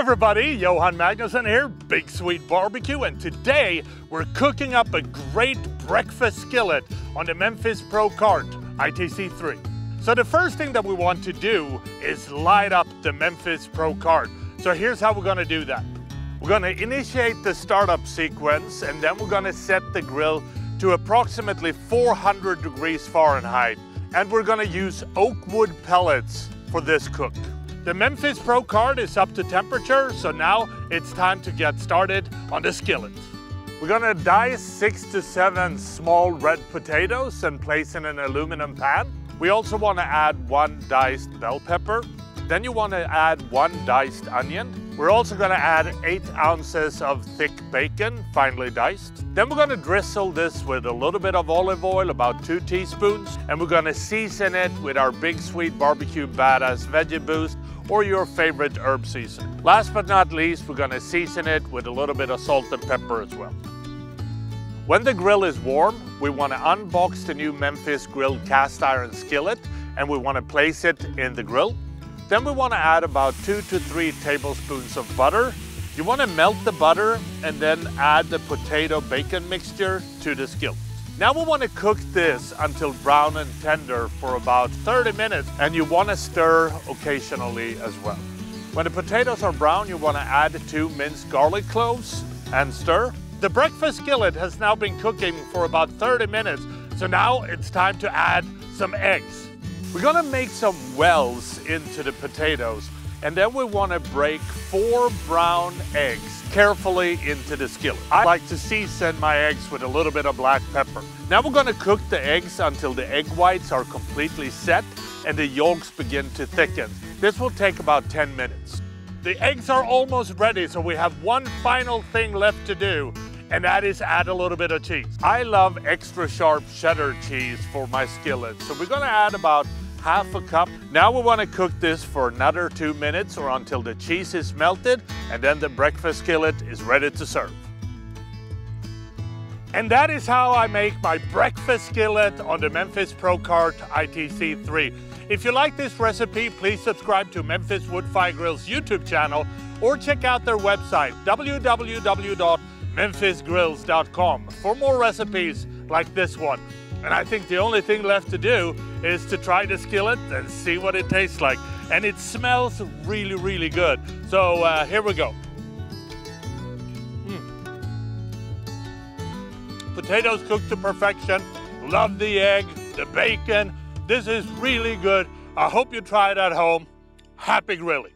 Everybody, Johan Magnusson here, Big Swede Barbecue, and today we're cooking up a great breakfast skillet on the Memphis Pro Cart ITC3. So the first thing that we want to do is light up the Memphis Pro Cart. So here's how we're gonna do that. We're gonna initiate the startup sequence, and then we're gonna set the grill to approximately 400 degrees Fahrenheit. And we're gonna use oak wood pellets for this cook. The Memphis Pro Cart is up to temperature, so now it's time to get started on the skillet. We're gonna dice 6 to 7 small red potatoes and place in an aluminum pan. We also wanna add 1 diced bell pepper. Then you wanna add 1 diced onion. We're also gonna add 8 ounces of thick bacon, finely diced. Then we're gonna drizzle this with a little bit of olive oil, about 2 teaspoons, and we're gonna season it with our Big Swede Barbecue Badass Veggie Boost or your favorite herb season. Last but not least, we're gonna season it with a little bit of salt and pepper as well. When the grill is warm, we wanna unbox the new Memphis Grill cast iron skillet, and we wanna place it in the grill. Then we want to add about 2 to 3 tablespoons of butter. You want to melt the butter and then add the potato bacon mixture to the skillet. Now we want to cook this until brown and tender for about 30 minutes, and you want to stir occasionally as well. When the potatoes are brown, you want to add 2 minced garlic cloves and stir. The breakfast skillet has now been cooking for about 30 minutes, so now it's time to add some eggs. We're gonna make some wells into the potatoes, and then we wanna break 4 brown eggs carefully into the skillet. I like to season my eggs with a little bit of black pepper. Now we're gonna cook the eggs until the egg whites are completely set and the yolks begin to thicken. This will take about 10 minutes. The eggs are almost ready, so we have one final thing left to do, and that is add a little bit of cheese. I love extra sharp cheddar cheese for my skillet, so we're gonna add about half a cup. Now we want to cook this for another 2 minutes or until the cheese is melted, and then the breakfast skillet is ready to serve. And that is how I make my breakfast skillet on the Memphis Pro Cart ITC3. If you like this recipe, please subscribe to Memphis Wood Fire Grills YouTube channel or check out their website www.memphisgrills.com for more recipes like this one. And I think the only thing left to do is to try the skillet and see what it tastes like. And it smells really, really good. So here we go. Potatoes cooked to perfection. Love the egg, the bacon. This is really good. I hope you try it at home. Happy grilling.